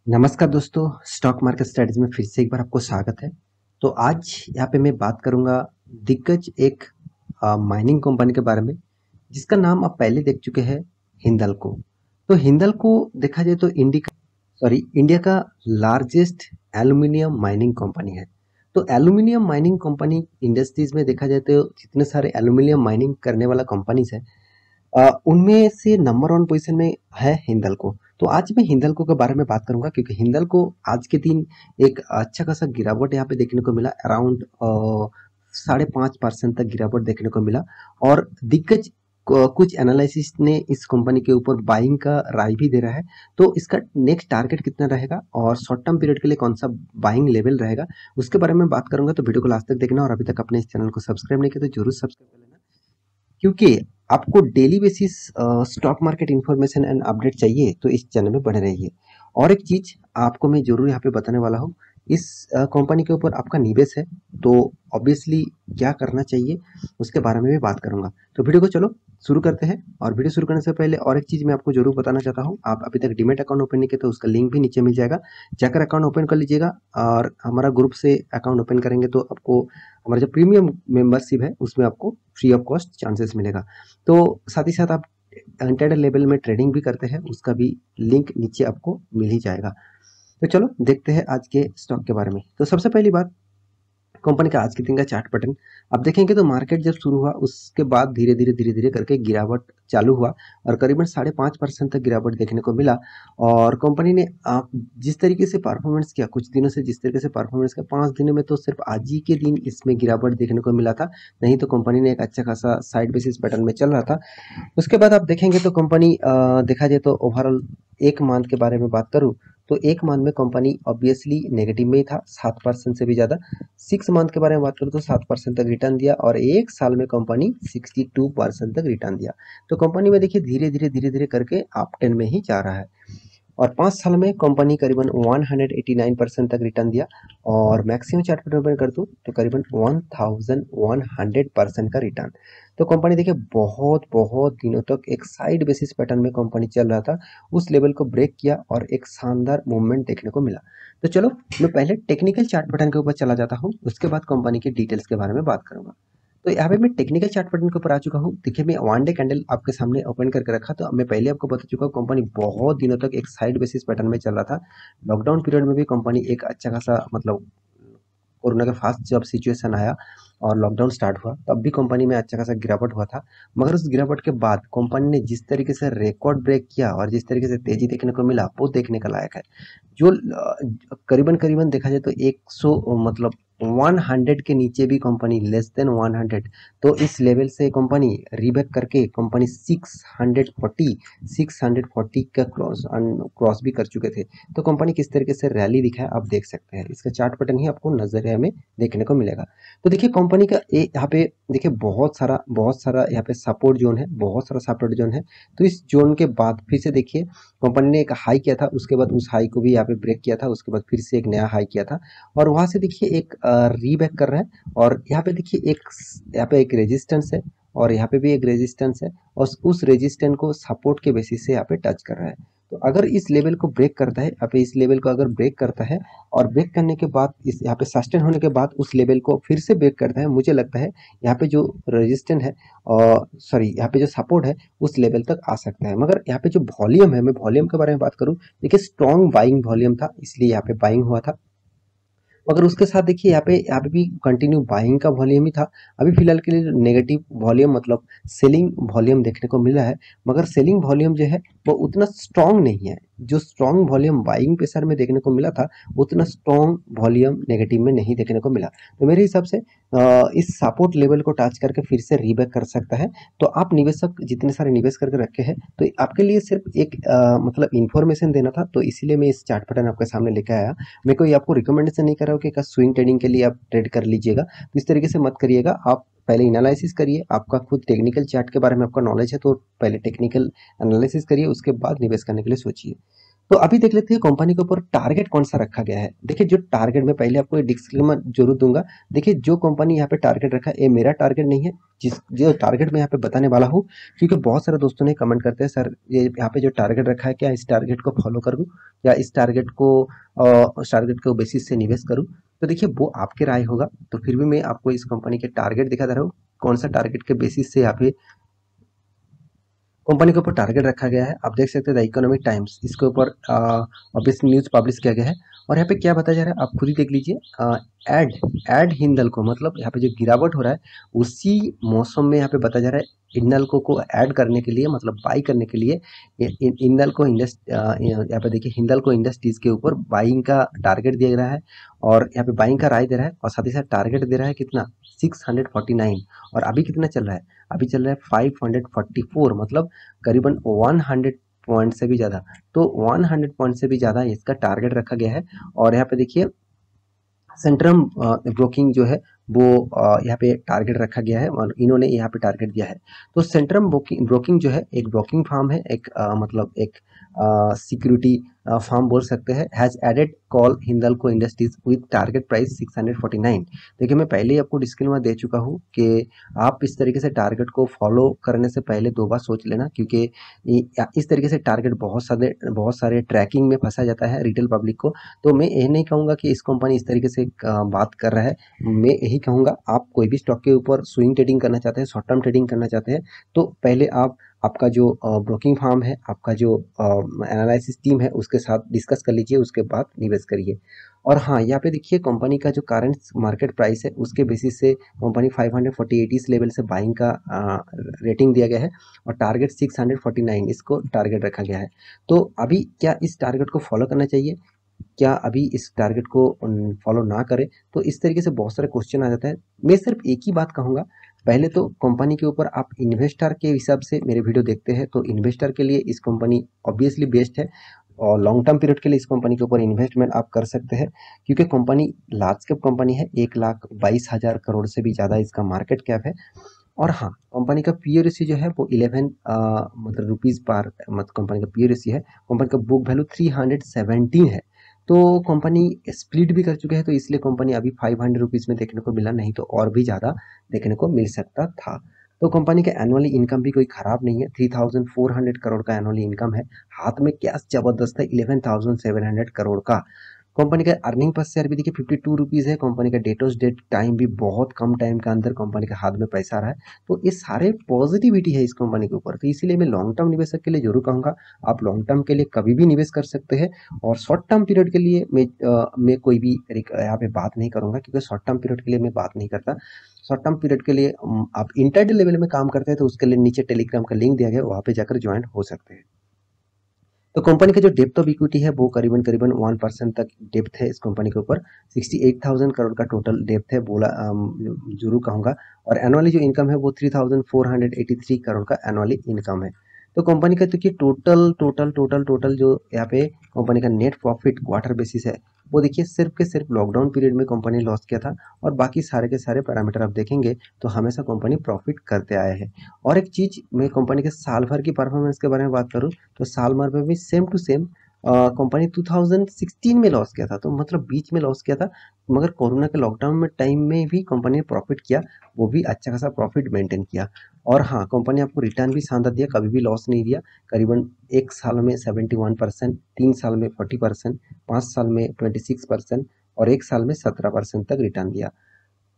नमस्कार दोस्तों, stock market strategy में फिर से एक बार आपको स्वागत है। तो आज यहाँ पे मैं बात करूँगा दिग्गज एक माइनिंग कंपनी के बारे में, जिसका नाम आप पहले देख चुके हैं, हिंदाल्को। तो हिंदाल्को देखा जाए तो इंडिया का लार्जेस्ट एल्युमिनियम माइनिंग कंपनी है। तो एल्युमिनियम माइनिंग कंपनी इंडस्ट्रीज में देखा जाए तो जितने सारे एल्युमिनियम माइनिंग करने वाला कंपनीज है, उनमें से नंबर वन पोजीशन में है हिंदाल्को। तो आज मैं हिंदाल्को के बारे में बात करूंगा, क्योंकि हिंदाल्को आज के दिन एक अच्छा खासा गिरावट यहाँ पे देखने को मिला। अराउंड 5.5% तक गिरावट देखने को मिला। और दिग्गज कुछ एनालिसिस ने इस कंपनी के ऊपर बाइंग का राय भी दे रहा है। तो इसका नेक्स्ट टारगेट कितना रहेगा और शॉर्ट टर्म पीरियड के लिए कौन सा बाइंग लेवल रहेगा, उसके बारे में बात करूंगा। तो वीडियो को लास्ट तक देखना, और अभी तक अपने इस चैनल को सब्सक्राइब नहीं किया तो जरूर सब्सक्राइब कर लेना, क्योंकि आपको daily basis stock market information and update चाहिए तो इस चैनल में बने रहिए। और एक चीज आपको मैं जरूर यहाँ पे बताने वाला हूँ, इस कंपनी के ऊपर आपका निवेश है तो ऑब्वियसली क्या करना चाहिए उसके बारे में भी बात करूंगा। तो वीडियो को चलो शुरू करते हैं। और वीडियो शुरू करने से पहले और एक चीज मैं आपको जरूर बताना चाहता हूँ, आप अभी तक डीमैट अकाउंट ओपन नहीं किया तो उसका लिंक भी नीचे मिल जाएगा, जाकर अकाउंट ओपन कर लीजिएगा। और हमारा ग्रुप से अकाउंट ओपन करेंगे तो आपको हमारा जो प्रीमियम मेंबरशिप है उसमें आपको फ्री ऑफ कॉस्ट चांसेस मिलेगा। तो साथ ही साथ आप इंटरडे लेवल में ट्रेडिंग भी करते हैं, उसका भी लिंक नीचे आपको मिल ही जाएगा। तो चलो देखते हैं आज के स्टॉक के बारे में। तो सबसे पहली बात, कंपनी का आज के दिन का चार्ट पैटर्न आप देखेंगे तो मार्केट जब शुरू हुआ उसके बाद धीरे धीरे करके गिरावट चालू हुआ, और करीबन 5.5% तक गिरावट देखने को मिला। और कंपनी ने आप जिस तरीके से परफॉर्मेंस किया, कुछ दिनों से जिस तरीके से परफॉर्मेंस किया, 5 दिनों में तो सिर्फ आज ही के दिन इसमें गिरावट देखने को मिला था, नहीं तो कंपनी ने एक अच्छा खासा साइड बेसिस पैटर्न में चल रहा था। उसके बाद आप देखेंगे तो कंपनी देखा जाए तो ओवरऑल एक मंथ के बारे में बात करूं तो एक मंथ में कंपनी ऑब्वियसली नेगेटिव में ही था, 7% से भी ज़्यादा। 6 मंथ के बारे में बात करूं तो 7% तक रिटर्न दिया, और एक साल में कंपनी 62% तक रिटर्न दिया। तो कंपनी में देखिए धीरे धीरे करके अप टेन में ही जा रहा है। और 5 साल में कंपनी करीबन 189% तक रिटर्न दिया, और मैक्सिमम चार्ट पैटर्न ओपन कर दूं तो करीबन 1100% का रिटर्न। तो कंपनी देखिए बहुत बहुत दिनों तक एक साइड बेसिस पैटर्न में कंपनी चल रहा था, उस लेवल को ब्रेक किया और एक शानदार मूवमेंट देखने को मिला। तो चलो मैं पहले टेक्निकल चार्ट पैटर्न के ऊपर चला जाता हूँ, उसके बाद कंपनी के डिटेल्स के बारे में बात करूंगा। तो यहाँ पे मैं टेक्निकल चार्ट पैटर्न के ऊपर आ चुका हूँ। देखिए मैं वन डे कैंडल आपके सामने ओपन करके रखा, तो मैं पहले आपको बता चुका हूँ कंपनी बहुत दिनों तक एक साइड बेसिस पैटर्न में चल रहा था। लॉकडाउन पीरियड में भी कंपनी एक अच्छा खासा, मतलब कोरोना के फास्ट जब सिचुएशन आया और लॉकडाउन स्टार्ट हुआ तब भी कंपनी में अच्छा खासा गिरावट हुआ था। मगर उस गिरावट के बाद कंपनी ने जिस तरीके से रिकॉर्ड ब्रेक किया और जिस तरीके से तेजी देखने को मिला वो देखने का लायक है। जो करीबन करीबन देखा जाए तो 100, मतलब 100 के नीचे भी कंपनी, लेस देन 100, तो इस लेवल से कंपनी रीबैक करके कंपनी 640 का क्रॉस भी कर चुके थे। तो कंपनी किस तरीके से रैली दिखाया आप देख सकते हैं, इसका चार्ट पैटर्न ही आपको नजरिया में देखने को मिलेगा। तो देखिए कंपनी का यहाँ पे देखिए बहुत सारा यहाँ पे सपोर्ट जोन है, बहुत सारा सपोर्ट जोन है। तो इस जोन के बाद फिर से देखिए कंपनी ने एक हाई किया था, उसके बाद उस हाई को भी यहाँ पे ब्रेक किया था, उसके बाद फिर से एक नया हाई किया था, और वहां से देखिए एक रीबैक कर रहा है। और यहाँ पे देखिए यहाँ पे एक रेजिस्टेंस है, और यहाँ पे भी एक रेजिस्टेंस है, और उस रेजिस्टेंस को सपोर्ट के बेसिस से यहाँ पे टच कर रहा है। तो अगर इस लेवल को ब्रेक करता है, यहाँ पे इस लेवल को अगर ब्रेक करता है और ब्रेक करने के बाद इस यहाँ पे सस्टेन होने के बाद उस लेवल को फिर से ब्रेक करता है, मुझे लगता है यहाँ पे जो रेजिस्टेंस है, और सॉरी यहाँ पे जो सपोर्ट है उस लेवल तक आ सकता है। मगर यहाँ पे जो वॉल्यूम है, मैं वॉल्यूम के बारे में बात करूँ, देखिए स्ट्रॉन्ग बाइंग वॉल्यूम था, इसलिए यहाँ पे बाइंग हुआ था। मगर उसके साथ देखिए यहाँ पे भी कंटिन्यू बाइंग का वॉल्यूम ही था। अभी फिलहाल के लिए नेगेटिव वॉल्यूम, मतलब सेलिंग वॉल्यूम देखने को मिला है, मगर सेलिंग वॉल्यूम जो है वो उतना स्ट्रॉन्ग नहीं है। जो स्ट्रॉन्ग वॉल्यूम बाइंग प्रेशर में देखने को मिला था, उतना स्ट्रॉन्ग वॉल्यूम नेगेटिव में नहीं देखने को मिला। तो मेरे हिसाब से इस सपोर्ट लेवल को टच करके फिर से रीबैक कर सकता है। तो आप निवेशक जितने सारे निवेश करके रखे हैं, तो आपके लिए सिर्फ एक मतलब इन्फॉर्मेशन देना था, तो इसीलिए मैं इस चार्ट पैटर्न आपके सामने लेकर आया। मैं कोई आपको रिकमेंडेशन नहीं कर रहा हूँ कि स्विंग ट्रेडिंग के लिए आप ट्रेड कर लीजिएगा, तो इस तरीके से मत करिएगा। आप पहले एनालिसिस करिए, आपका खुद टेक्निकल चार्ट के बारे में आपका नॉलेज है तो पहले टेक्निकल एनालिसिस करिए, उसके बाद निवेश करने के लिए सोचिए। तो अभी देख लेते हैं कंपनी के ऊपर टारगेट कौन सा रखा गया है। देखिए जो टारगेट, मैं पहले आपको डिस्क्लेमर जरूर दूंगा। देखिए जो कंपनी यहाँ पे टारगेट रखा है, ये मेरा टारगेट नहीं है। जिस जो टारगेट मैं यहाँ पे बताने वाला हूँ, क्योंकि बहुत सारे दोस्तों ने कमेंट करते हैं सर ये यहाँ पे जो टारगेट रखा है क्या इस टारगेट को फॉलो करूँ या इस टारगेट को बेसिस से निवेश करूँ। तो देखिए वो आपके राय होगा। तो फिर भी मैं आपको इस कंपनी के टारगेट दिखा दे रहा हूँ, कौन सा टारगेट के बेसिस से यहाँ पे कंपनी के ऊपर टारगेट रखा गया है। आप देख सकते हैं द इकोनॉमिक टाइम्स, इसके ऊपर ऑब्वियसली न्यूज़ पब्लिश किया गया है। और यहाँ पे क्या बताया जा रहा है आप खुद ही देख लीजिए। एड एड हिंदल्को, मतलब यहाँ पे जो गिरावट हो रहा है उसी मौसम में यहाँ पे बताया जा रहा है हिंडल्को को ऐड करने के लिए, मतलब बाई करने के लिए हिंडल्को यहाँ पे देखिए हिंडल्को इंडस्ट्रीज के ऊपर बाइंग का टारगेट दिया गया है। और यहाँ पे बाइंग का राय दे रहा है और साथ ही साथ टारगेट दे रहा है कितना 649। और अभी कितना चल रहा है, अभी चल रहा है 544, मतलब करीबन 100 पॉइंट से भी ज़्यादा। तो 100 पॉइंट से भी ज़्यादा इसका टारगेट रखा गया है। और यहाँ पे देखिए सेंट्रम ब्रोकिंग जो है वो यहाँ पे टारगेट रखा गया है और इन्होंने यहाँ पे टारगेट दिया है। तो सेंट्रम ब्रोकिंग जो है एक ब्रोकिंग फार्म है, एक मतलब एक सिक्योरिटी फार्म बोल सकते हैं, has added call Hindalco industries with target price 649। देखिए मैं पहले ही आपको डिस्क्लेमर दे चुका हूँ कि आप इस तरीके से टारगेट को फॉलो करने से पहले 2 बार सोच लेना, क्योंकि इस तरीके से टारगेट बहुत सारे ट्रैकिंग में फंसा जाता है रिटेल पब्लिक को। तो मैं ये नहीं कहूँगा कि इस कंपनी इस तरीके से बात कर रहा है। मैं यही कहूँगा आप कोई भी स्टॉक के ऊपर स्विंग ट्रेडिंग करना चाहते हैं, शॉर्ट टर्म ट्रेडिंग करना चाहते हैं, तो पहले आप आपका जो ब्रोकिंग फार्म है, आपका जो एनालिसिस टीम है उसके साथ डिस्कस कर लीजिए, उसके बाद निवेश करिए। और हाँ यहाँ पे देखिए कंपनी का जो करंट मार्केट प्राइस है उसके बेसिस से कंपनी 548 इस लेवल से बाइंग का रेटिंग दिया गया है और टारगेट 649 इसको टारगेट रखा गया है। तो अभी क्या इस टारगेट को फॉलो करना चाहिए, क्या अभी इस टारगेट को फॉलो ना करें? तो इस तरीके से बहुत सारे क्वेश्चन आ जाता है। मैं सिर्फ एक ही बात कहूँगा, पहले तो कंपनी के ऊपर आप इन्वेस्टर के हिसाब से मेरे वीडियो देखते हैं तो इन्वेस्टर के लिए इस कंपनी ऑब्वियसली बेस्ट है और लॉन्ग टर्म पीरियड के लिए इस कंपनी के ऊपर इन्वेस्टमेंट आप कर सकते हैं, क्योंकि कंपनी लार्ज कैप कंपनी है, 1,22,000 करोड़ से भी ज़्यादा इसका मार्केट कैप है। और हाँ कंपनी का पी रेशियो जो है वो 11 मतलब रुपीज़ पर, मतलब कंपनी का पी रेशियो है। कंपनी का बुक वैल्यू 317 है। तो कंपनी स्प्लिट भी कर चुके हैं, तो इसलिए कंपनी अभी 500 रुपीज़ में देखने को मिला, नहीं तो और भी ज़्यादा देखने को मिल सकता था। तो कंपनी का एनुअली इनकम भी कोई खराब नहीं है, 3,400 करोड़ का एनुअली इनकम है। हाथ में कैश जबरदस्त है 11,700 करोड़ का। कंपनी का अर्निंग पर शेयर भी देखिए 52 रुपीज़ है। कंपनी का डेट टाइम भी बहुत कम टाइम के अंदर कंपनी के हाथ में पैसा आ रहा है। तो ये सारे पॉजिटिविटी है इस कंपनी के ऊपर, तो इसीलिए मैं लॉन्ग टर्म निवेशक के लिए जरूर कहूँगा आप लॉन्ग टर्म के लिए कभी भी निवेश कर सकते हैं। और शॉर्ट टर्म पीरियड के लिए मैं कोई भी यहाँ पे बात नहीं करूँगा, क्योंकि शॉर्ट टर्म पीरियड के लिए मैं बात नहीं करता। शॉर्ट टर्म पीरियड के लिए आप इंटरडे लेवल में काम करते हैं तो उसके लिए नीचे टेलीग्राम का लिंक दिया गया है, वहाँ पे जाकर ज्वाइन हो सकते हैं। तो कंपनी का जो डेप्थ ऑफ इक्विटी है वो करीबन करीबन 1% तक डेप्थ है इस कंपनी के ऊपर। 68,000 करोड़ का टोटल डेप्थ है, बोला जरूर कहूँगा। और एनुअली जो इनकम है वो 3,483 करोड़ का एनुअली इनकम है। तो कंपनी का देखिए टोटल टोटल टोटल टोटल जो यहाँ पे कंपनी का नेट प्रॉफिट क्वार्टर बेसिस है वो देखिए सिर्फ के सिर्फ लॉकडाउन पीरियड में कंपनी लॉस किया था, और बाकी सारे के सारे पैरामीटर आप देखेंगे तो हमेशा कंपनी प्रॉफिट करते आए हैं। और एक चीज मैं कंपनी के साल भर की परफॉर्मेंस के बारे में बात करूँ तो साल भर में भी सेम टू सेम कंपनी 2016 में लॉस किया था, तो मतलब बीच में लॉस किया था, मगर कोरोना के लॉकडाउन में टाइम में भी कंपनी ने प्रॉफिट किया, वो भी अच्छा खासा प्रॉफिट मेंटेन किया। और हाँ कंपनी आपको रिटर्न भी शानदार दिया, कभी भी लॉस नहीं दिया। करीबन एक साल में 71%, 3 साल में 40%, 5 साल में 26% और एक साल में 17% तक रिटर्न दिया।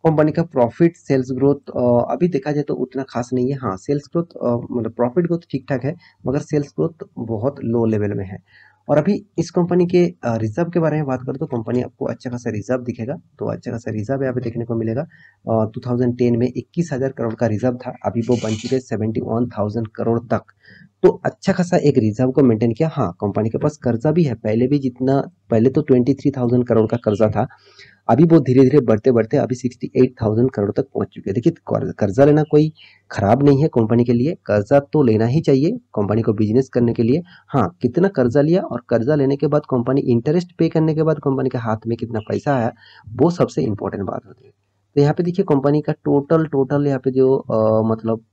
कंपनी का प्रॉफिट सेल्स ग्रोथ अभी देखा जाए तो उतना खास नहीं है। हाँ सेल्स ग्रोथ मतलब प्रॉफिट ग्रोथ ठीक ठाक है, मगर सेल्स ग्रोथ बहुत लो लेवल में है। और अभी इस कंपनी के रिजर्व के बारे में बात करें तो कंपनी आपको अच्छा खासा रिजर्व दिखेगा, तो अच्छा खासा रिजर्व यहाँ पे देखने को मिलेगा। 2010 में 21,000 करोड़ का रिजर्व था, अभी वो बन चुके 71,000 करोड़ तक। तो अच्छा खासा एक रिजर्व को मेंटेन किया। हाँ कंपनी के पास कर्जा भी है, पहले भी जितना, पहले तो 23,000 करोड़ का कर्जा था, अभी वो धीरे धीरे बढ़ते बढ़ते अभी 68,000 करोड़ तक पहुंच चुके हैं। देखिए कर्जा लेना कोई खराब नहीं है कंपनी के लिए, कर्जा तो लेना ही चाहिए कंपनी को बिजनेस करने के लिए। हाँ कितना कर्जा लिया और कर्जा लेने के बाद कंपनी इंटरेस्ट पे करने के बाद कंपनी के हाथ में कितना पैसा आया, वो सबसे इंपॉर्टेंट बात होती है। तो यहाँ पे देखिए कंपनी का टोटल टोटल यहाँ पे जो मतलब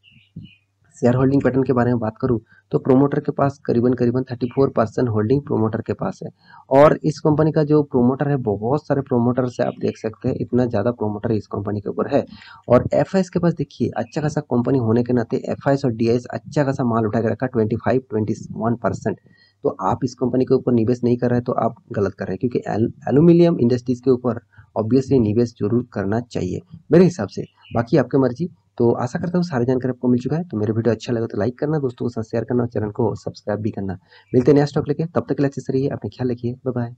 शेयर होल्डिंग पैटर्न के बारे में बात करूं तो प्रोमोटर के पास करीबन करीबन 34% होल्डिंग प्रोमोटर के पास है। और इस कंपनी का जो प्रोमोटर है, बहुत सारे प्रोमोटर से आप देख सकते हैं, इतना ज़्यादा प्रोमोटर इस कंपनी के ऊपर है। और एफआईएस के पास देखिए, अच्छा खासा कंपनी होने के नाते एफआईएस और डीआईएस अच्छा खासा माल उठा के रखा 25-21%। तो आप इस कंपनी के ऊपर निवेश नहीं कर रहे तो आप गलत कर रहे हैं, क्योंकि एल्यूमिनियम इंडस्ट्रीज के ऊपर ऑब्वियसली निवेश जरूर करना चाहिए मेरे हिसाब से। बाकी आपकी मर्जी। तो आशा करता हूँ सारी जानकारी आपको मिल चुका है। तो मेरे वीडियो अच्छा लगा तो लाइक करना, दोस्तों के साथ शेयर करना और चैनल को सब्सक्राइब भी करना। मिलते हैं नया स्टॉक लेके, तब तक के लिए अच्छे से रहिए, अपने ख्याल रखिए, बाय बाय।